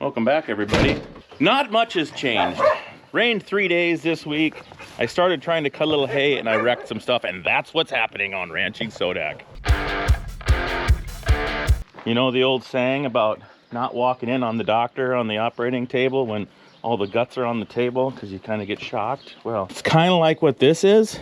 Welcome back, everybody. Not much has changed. Rained 3 days this week. I started trying to cut a little hay and I wrecked some stuff, and that's what's happening on Ranching Sodak. You know the old saying about not walking in on the doctor on the operating table when all the guts are on the table because you kind of get shocked? Well, it's kind of like what this is,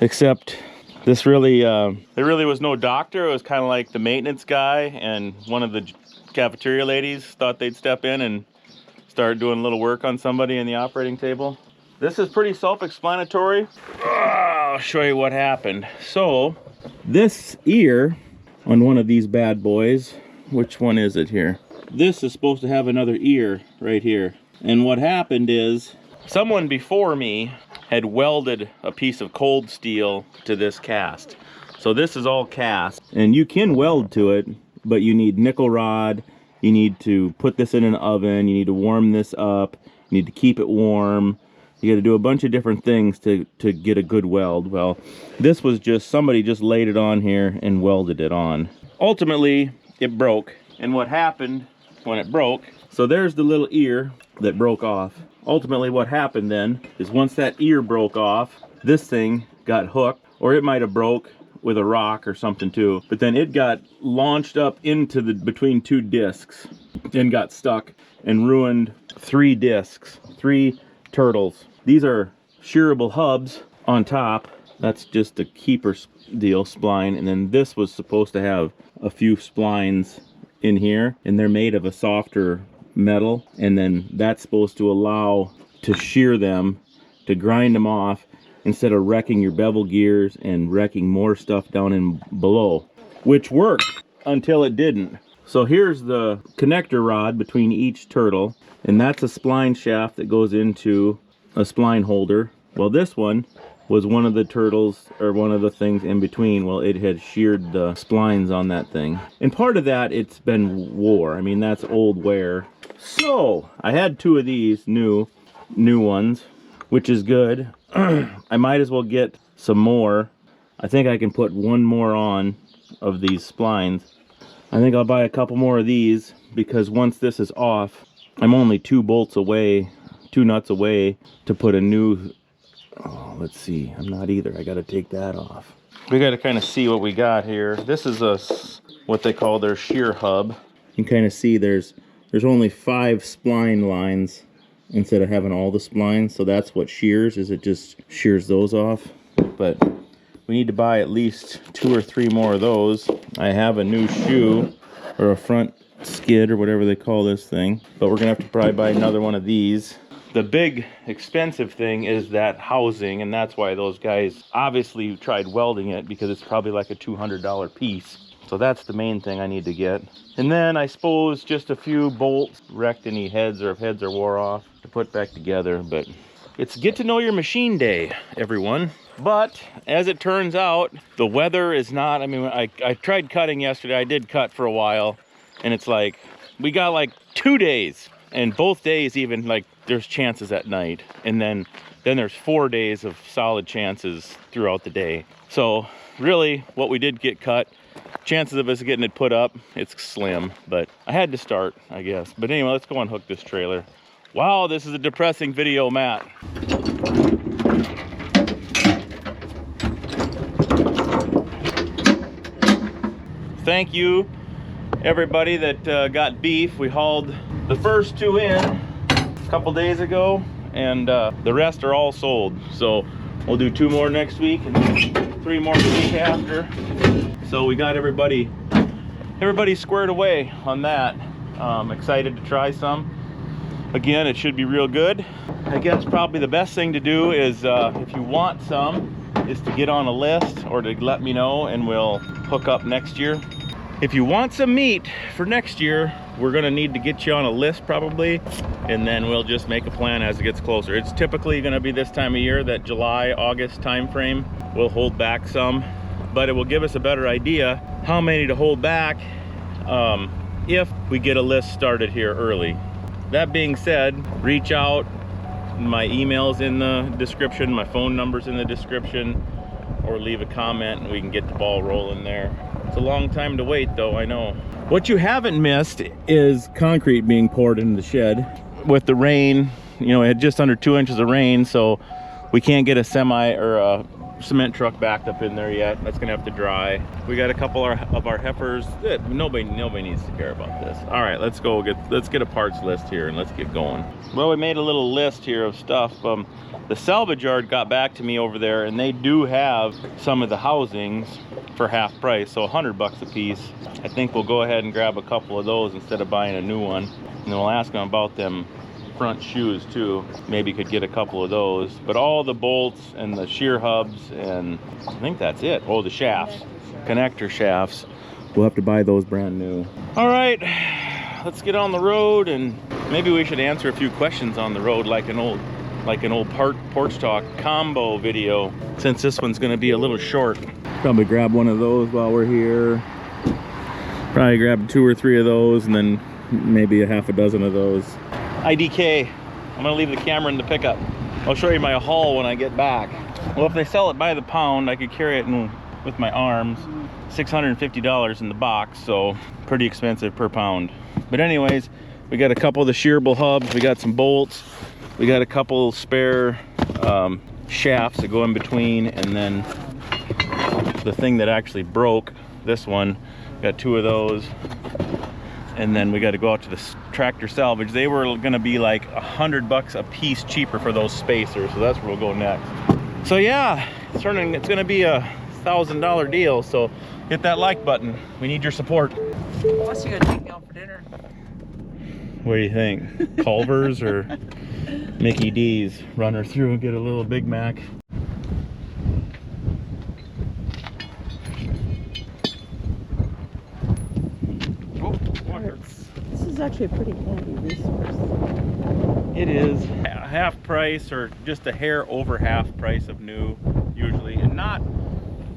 except this really, there really was no doctor. It was kind of like the maintenance guy and one of the cafeteria ladies thought they'd step in and start doing a little work on somebody in the operating table. This is pretty self-explanatory. I'll show you what happened. So this ear on one of these bad boys, which one is it here? This is supposed to have another ear right here. And what happened is someone before me had welded a piece of cold steel to this cast. So this is all cast, and you can weld to it, but you need nickel rod. You need to put this in an oven. You need to warm this up. You need to keep it warm. You got to do a bunch of different things to get a good weld. Well, this was just, somebody just laid it on here and welded it on. Ultimately, it broke. And what happened when it broke, so there's the little ear that broke off. Ultimately, what happened then is once that ear broke off, this thing got hooked, or it might have broke with a rock or something too, but then it got launched up into the between two discs and got stuck and ruined 3 discs, 3 turtles. These are shearable hubs on top. That's just a keeper deal, spline, and then this was supposed to have a few splines in here, and they're made of a softer metal, and then that's supposed to allow to shear them, to grind them off, instead of wrecking your bevel gears and wrecking more stuff down in below, which worked until it didn't. So here's the connector rod between each turtle, and that's a spline shaft that goes into a spline holder. Well, this one was one of the turtles, or one of the things in between. Well, it had sheared the splines on that thing, and part of that, it's been wore. I mean, that's old wear. So I had 2 of these new ones, which is good. I might as well get some more. I think I can put 1 more on of these splines. I think I'll buy a couple more of these, because once this is off, I'm only 2 bolts away, 2 nuts away to put a new, oh, let's see, I'm not either. I got to take that off. We got to kind of see what we got here. This is what they call their shear hub. You can kind of see there's only 5 spline lines instead of having all the splines, so that's what shears, is it just shears those off. But we need to buy at least 2 or 3 more of those. I have a new shoe, or a front skid, or whatever they call this thing, but we're gonna have to probably buy another one of these. The big expensive thing is that housing, and that's why those guys obviously tried welding it, because it's probably like a $200 piece. So that's the main thing I need to get. And then I suppose just a few bolts, wrecked any heads, or if heads are wore off, to put back together. But it's get to know your machine day, everyone. But as it turns out, the weather is not, I mean, I tried cutting yesterday. I did cut for a while, and it's like, we got like 2 days, and both days even, like, there's chances at night. And then there's 4 days of solid chances throughout the day. So really, what we did get cut, chances of us getting it put up, it's slim, but I had to start, I guess. But anyway, let's go unhook this trailer. Wow, this is a depressing video, Matt. Thank you, everybody that got beef. We hauled the first 2 in a couple days ago, and the rest are all sold. So we'll do 2 more next week and 3 more the week after. So we got everybody squared away on that. Excited to try some. Again, it should be real good. I guess probably the best thing to do is, if you want some, is to get on a list, or to let me know, and we'll hook up next year. If you want some meat for next year, we're gonna need to get you on a list probably, and then we'll just make a plan as it gets closer. It's typically gonna be this time of year, that July, August time frame. We'll hold back some, but it will give us a better idea how many to hold back if we get a list started here early. That being said, reach out. My email's in the description, my phone number's in the description, or leave a comment and we can get the ball rolling there. It's a long time to wait though, I know. What you haven't missed is concrete being poured into the shed. With the rain, you know, it had just under 2 inches of rain, so we can't get a semi or a cement truck backed up in there yet. That's gonna have to dry. We got a couple of our heifers. Nobody needs to care about this. All right, let's get a parts list here and let's get going. Well, we made a little list here of stuff. The salvage yard got back to me over there, and they do have some of the housings for half price, so $100 a piece. I think we'll go ahead and grab a couple of those instead of buying a new one, and then we'll ask them about them front shoes too. Maybe could get a couple of those, but all the bolts and the shear hubs, and I think that's it. Oh, the shafts, connector shafts, we'll have to buy those brand new. All right, let's get on the road, and maybe we should answer a few questions on the road, like an old porch talk combo video, since this one's going to be a little short. Probably grab one of those while we're here. Probably grab 2 or 3 of those, and then maybe a half a dozen of those. IDK, I'm gonna leave the camera in the pickup. I'll show you my haul when I get back. Well, if they sell it by the pound, I could carry it with my arms. $650 in the box, so pretty expensive per pound. But anyways, we got a couple of the shearable hubs, we got some bolts, we got a couple spare shafts that go in between, and then the thing that actually broke, this one, got 2 of those. And then we got to go out to the tractor salvage. They were gonna be like $100 a piece cheaper for those spacers, so that's where we'll go next. So yeah, it's gonna be a $1,000 deal, so hit that like button. We need your support. What's you gonna take me out for dinner? What do you think? Culver's or Mickey D's? Run her through and get a little Big Mac. This is actually a pretty handy resource. It is half price, or just a hair over half price of new usually, and not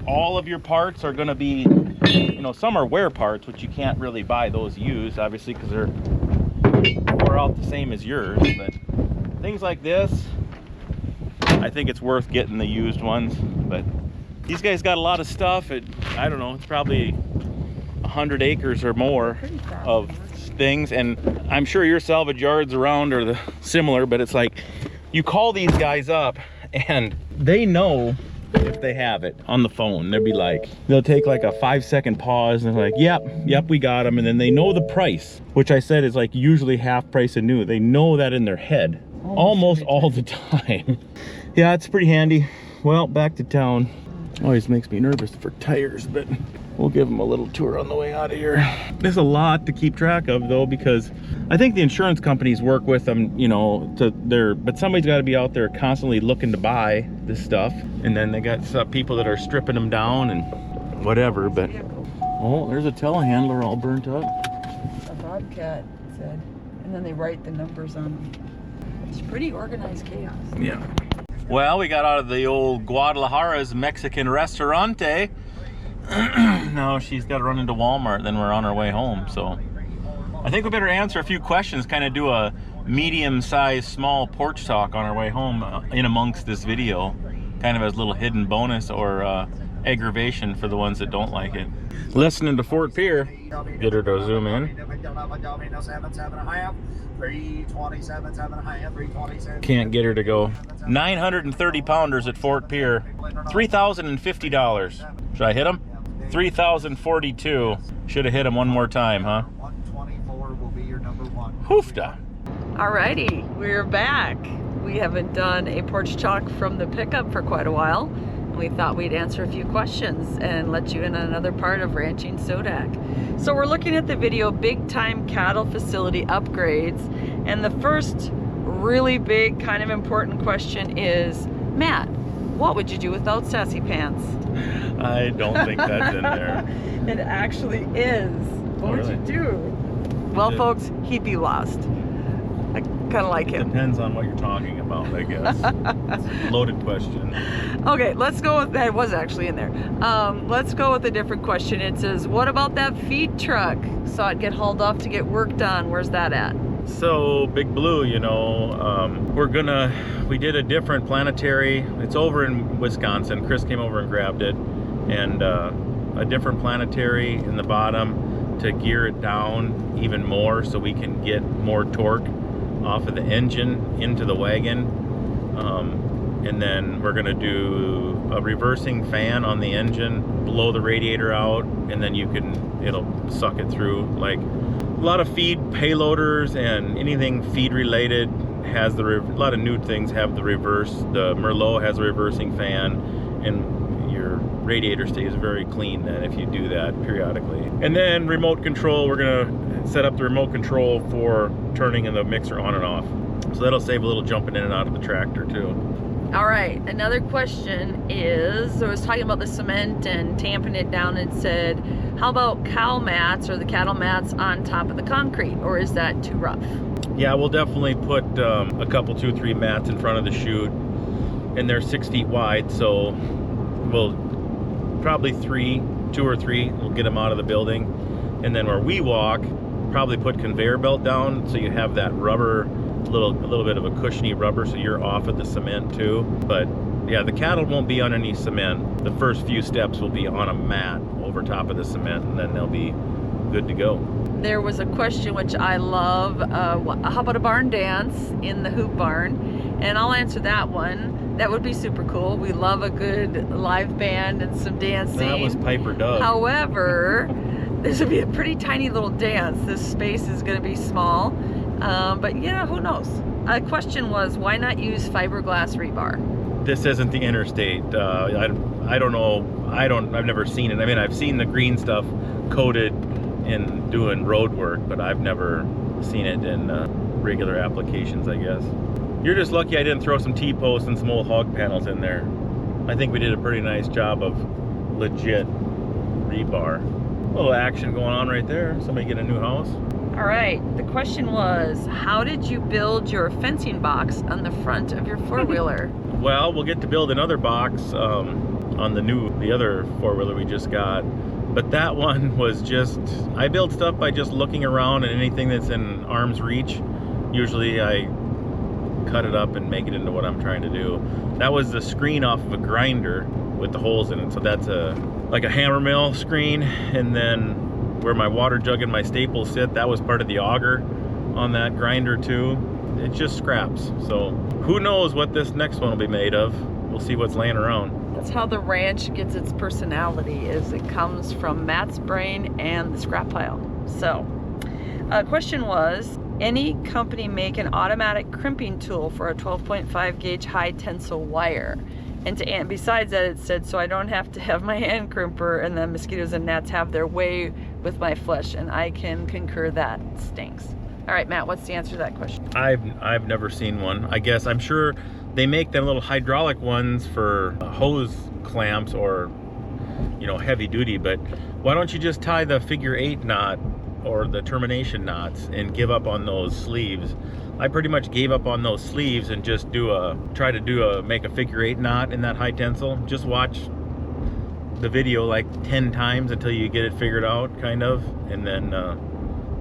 all of your parts are going to be, you know, some are wear parts, which you can't really buy those used, obviously, because they're wore out the same as yours. But things like this, I think it's worth getting the used ones. But these guys got a lot of stuff. I don't know, it's probably 100 acres or more of things, and I'm sure your salvage yards around are similar, but it's like you call these guys up and they know if they have it on the phone. They'll take like a 5-second pause and they're like, yep, we got them, and then they know the price, which I said is like usually half price of new. They know that in their head almost all the time. Yeah, it's pretty handy. Well, back to town. Always makes me nervous for tires, but we'll give them a little tour on the way out of here. There's a lot to keep track of though, because I think the insurance companies work with them, you know, but somebody's got to be out there constantly looking to buy this stuff, and then they got some people that are stripping them down and whatever. But oh, there's a telehandler all burnt up. A Bobcat said, and then they write the numbers on them. It's pretty organized chaos. Yeah. Well, we got out of the old Guadalajara's Mexican Restaurante. No, she's got to run into Walmart, then we're on our way home. So I think we better answer a few questions, kind of do a medium-sized small porch talk on our way home in amongst this video, kind of as a little hidden bonus or aggravation for the ones that don't like it. Listening to Fort Pierre. Get her to zoom in. Can't get her to go. 930 pounders at Fort Pierre. $3,050. Should I hit him? 3,042. Should have hit him one more time, huh? 124 will be your number 1. Hoofda. Alrighty, we're back. We haven't done a porch talk from the pickup for quite a while. We thought we'd answer a few questions and let you in on another part of ranching Sodak. So we're looking at the video Big Time Cattle Facility Upgrades, and the first really big kind of important question is, Matt, what would you do without Sassy Pants? I don't think that's in there. It actually is. What would you do? Well, folks, he'd be lost. I kind of like him. Depends on what you're talking about, I guess. Loaded question. Okay, let's go with that. It was actually in there. Let's go with a different question. It says, what about that feed truck? Saw it get hauled off to get work done. Where's that at? So Big Blue, you know, we did a different planetary. It's over in Wisconsin. Chris came over and grabbed it, and a different planetary in the bottom to gear it down even more so we can get more torque off of the engine into the wagon. And then we're gonna do a reversing fan on the engine, blow the radiator out, and then it'll suck it through. Like a lot of feed payloaders and anything feed related has a lot of new things have the reverse. The Merlot has a reversing fan, and your radiator stays very clean then if you do that periodically. And then remote control, we're gonna set up the remote control for turning the mixer on and off. So that'll save a little jumping in and out of the tractor too. All right, another question is, I was talking about the cement and tamping it down and said, how about cow mats or the cattle mats on top of the concrete, or is that too rough? Yeah, we'll definitely put a couple, 2-3 mats in front of the chute, and they're 6 feet wide, so we'll probably 2 or 3, we'll get them out of the building. And then where we walk, probably put conveyor belt down so you have that rubber, a little bit of a cushiony rubber, so you're off at the cement too. But yeah, the cattle won't be on any cement. The first few steps will be on a mat over top of the cement, and then they'll be good to go. There was a question which I love, how about a barn dance in the hoop barn? And I'll answer that one. That would be super cool. We love a good live band and some dancing. That was Piper Doug. However, this would be a pretty tiny little dance. This space is going to be small, but yeah, who knows? A question was, why not use fiberglass rebar? This isn't the interstate. I don't know. I've never seen it. I mean, I've seen the green stuff coated in doing road work, but I've never seen it in regular applications, I guess. You're just lucky I didn't throw some T-posts and some old hog panels in there. I think we did a pretty nice job of legit rebar. A little action going on right there. Somebody get a new house. All right, the question was, how did you build your fencing box on the front of your four-wheeler? Well, we'll get to build another box on the other four-wheeler we just got. But that one was just, I build stuff by just looking around and anything that's in arm's reach. Usually I cut it up and make it into what I'm trying to do. That was the screen off of a grinder with the holes in it. So that's like a hammer mill screen. And then where my water jug and my staples sit, that was part of the auger on that grinder too. It's just scraps. So who knows what this next one will be made of. We'll see what's laying around. That's how the ranch gets its personality, is it comes from Matt's brain and the scrap pile. So, question was, any company make an automatic crimping tool for a 12.5 gauge high tensile wire? And besides that, it said, so I don't have to have my hand crimper and the mosquitoes and gnats have their way with my flesh, and I can concur that stinks. All right, Matt, what's the answer to that question? I've never seen one. I guess I'm sure they make them little hydraulic ones for hose clamps or, you know, heavy duty, but why don't you just tie the figure 8 knot or the termination knots and give up on those sleeves? I pretty much gave up on those sleeves and just make a figure 8 knot in that high tensile. Just watch the video like 10 times until you get it figured out, kind of, and then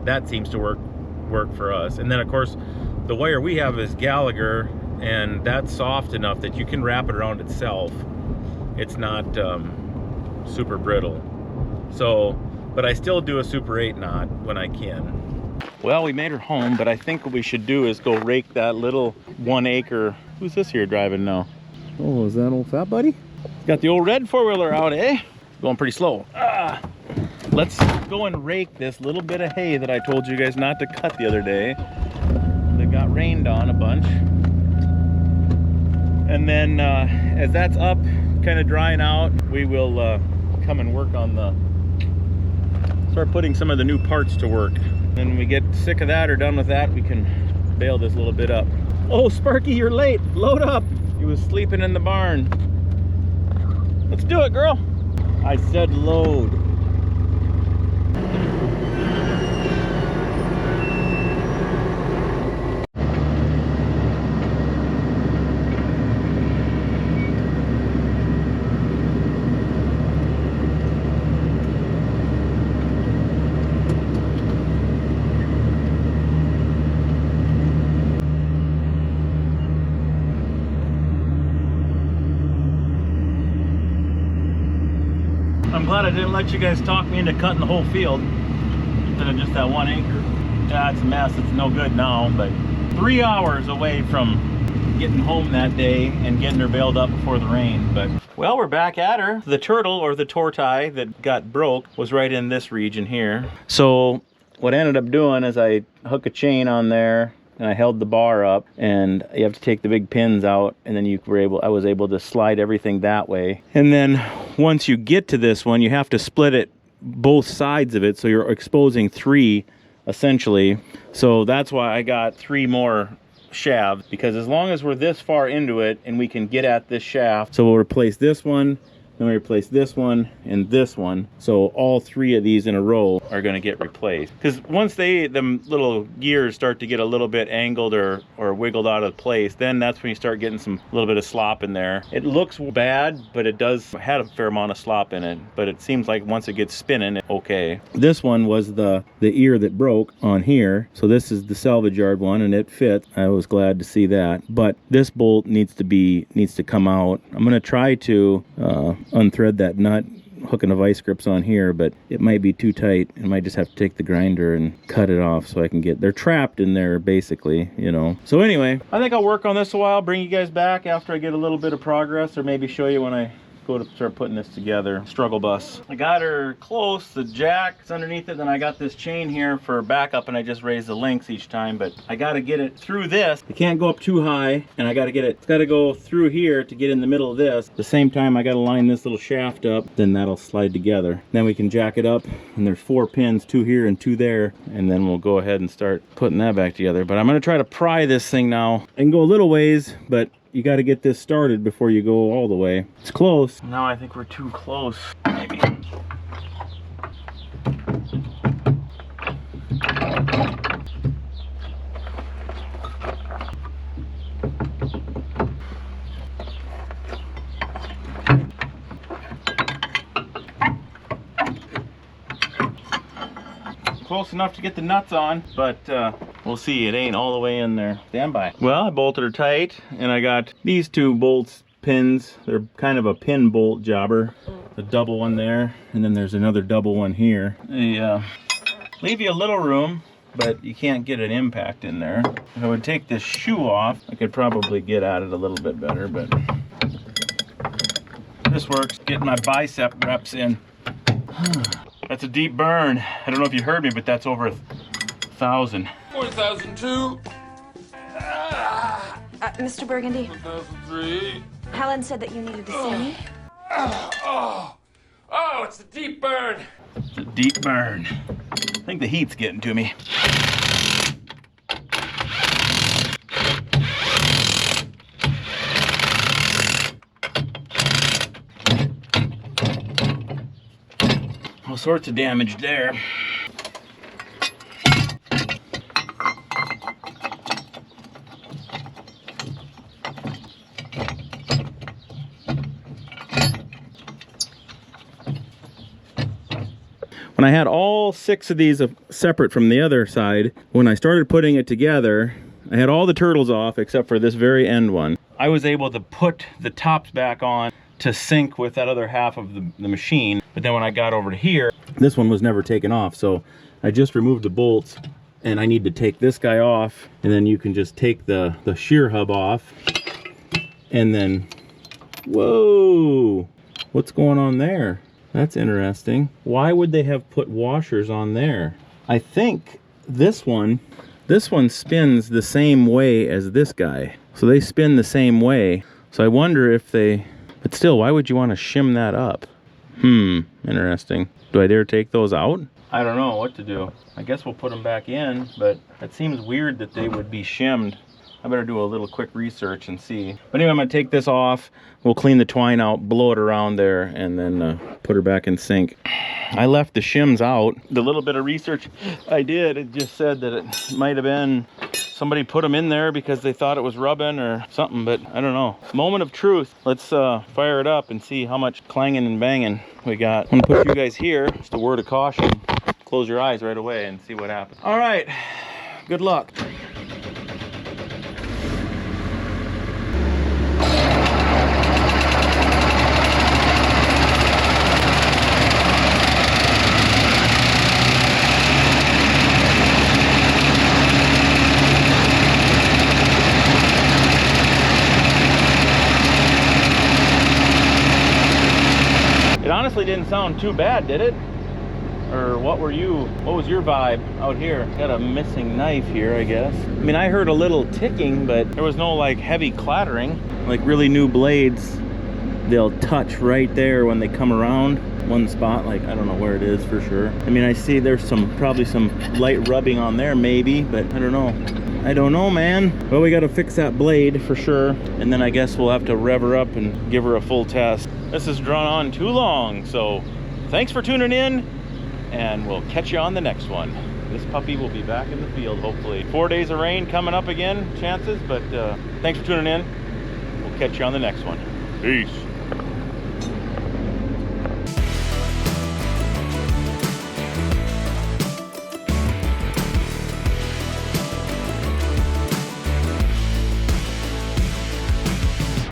that seems to work for us. And then of course the wire we have is Gallagher, and that's soft enough that you can wrap it around itself. It's not super brittle. So, but I still do a super 8 knot when I can. Well, we made her home, but I think what we should do is go rake that little 1 acre. Who's this here driving now? Oh, is that old fat buddy? Got the old red four-wheeler out, eh? Going pretty slow. Let's go and rake this little bit of hay that I told you guys not to cut the other day. That got rained on a bunch. And then as that's up, kind of drying out, we will come and work on start putting some of the new parts to work. Then when we get sick of that or done with that, we can bail this little bit up. Oh, Sparky, you're late. Load up. He was sleeping in the barn. Let's do it, girl. I said load. I'm glad I didn't let you guys talk me into cutting the whole field. instead of just that one anchor. Yeah, it's a mess. It's no good now, but 3 hours away from getting home that day and getting her bailed up before the rain. But well, we're back at her. The turtle, or the tortai that got broke, was right in this region here. So what I ended up doing is I hook a chain on there and I held the bar up, and you have to take the big pins out, and then I was able to slide everything that way. And then once you get to this one, you have to split it both sides of it, so you're exposing 3 essentially. So that's why I got 3 more shafts, because as long as we're this far into it and we can get at this shaft, so we'll replace this one, then we replace this one and this one, so all 3 of these in a row are going to get replaced. Because once them little gears start to get a little bit angled or wiggled out of place, then that's when you start getting a little bit of slop in there. It looks bad, but it had a fair amount of slop in it, but it seems like once it gets spinning, it's okay. This one was the ear that broke on here, so this is the salvage yard one, and it fits. I was glad to see that, but this bolt needs to come out. I'm going to try to unthread that nut, hooking the vice grips on here, but it might be too tight. I might just have to take the grinder and cut it off so I can they're trapped in there basically, you know. So anyway, I think I'll work on this a while, bring you guys back after I get a little bit of progress, or maybe show you when I go to start putting this together. Struggle bus. I got her close, the jack's underneath it, then I got this chain here for backup, and I just raise the links each time, but I got to get it through this. It can't go up too high, and I got to it's got to go through here to get in the middle of this. At the same time, I got to line this little shaft up, then that'll slide together. Then we can jack it up, and there's 4 pins, 2 here and 2 there, and then we'll go ahead and start putting that back together. But I'm going to try to pry this thing now. I can go a little ways, but you got to get this started before you go all the way. It's close. Now I think we're too close, maybe. Close enough to get the nuts on, but we'll see. It ain't all the way in there. Stand by. Well, I bolted her tight, and I got these 2 bolts pins. They're kind of a pin bolt jobber. The double one there, and then there's another double one here. They leave you a little room, but you can't get an impact in there. If I would take this shoe off, I could probably get at it a little bit better, but this works. Getting my bicep reps in. That's a deep burn. I don't know if you heard me, but that's over 1,000. 4,002. Mr. Burgundy, 4,003. Helen said that you needed to see me. Oh, it's a deep burn. It's a deep burn. I think the heat's getting to me. All sorts of damage there. When I had all 6 of these separate from the other side, when I started putting it together, I had all the turtles off except for this very end one. I was able to put the tops back on to sync with that other half of the machine, but then when I got over to here, this one was never taken off, so I just removed the bolts, and I need to take this guy off, and then you can just take the shear hub off, and then, whoa, what's going on there? That's interesting. Why would they have put washers on there? I think this one spins the same way as this guy, so they spin the same way. So I wonder if but still, why would you want to shim that up? Interesting. Do I dare take those out? I don't know what to do. I guess we'll put them back in, but it seems weird that they would be shimmed. I better do a little quick research and see. But anyway, I'm gonna take this off. We'll clean the twine out, blow it around there, and then put her back in sync. I left the shims out. The little bit of research I did, it just said that it might have been somebody put them in there because they thought it was rubbing or something, but I don't know. Moment of truth. Let's fire it up and see how much clanging and banging we got. I'm gonna put you guys here. Just a word of caution. Close your eyes right away and see what happens. All right, good luck. honestly didn't sound too bad, did it? Or what was your vibe out here? Got a missing knife here, I guess. I mean, I heard a little ticking, but there was no like heavy clattering. Like really new blades, they'll touch right there when they come around one spot. Like, I don't know where it is for sure. I mean, I see there's probably some light rubbing on there maybe, but I don't know. I don't know, man. Well, we got to fix that blade for sure. And then I guess we'll have to rev her up and give her a full test. This has drawn on too long. So thanks for tuning in, and we'll catch you on the next one. This puppy will be back in the field, hopefully. 4 days of rain coming up again, chances, but thanks for tuning in. We'll catch you on the next one. Peace.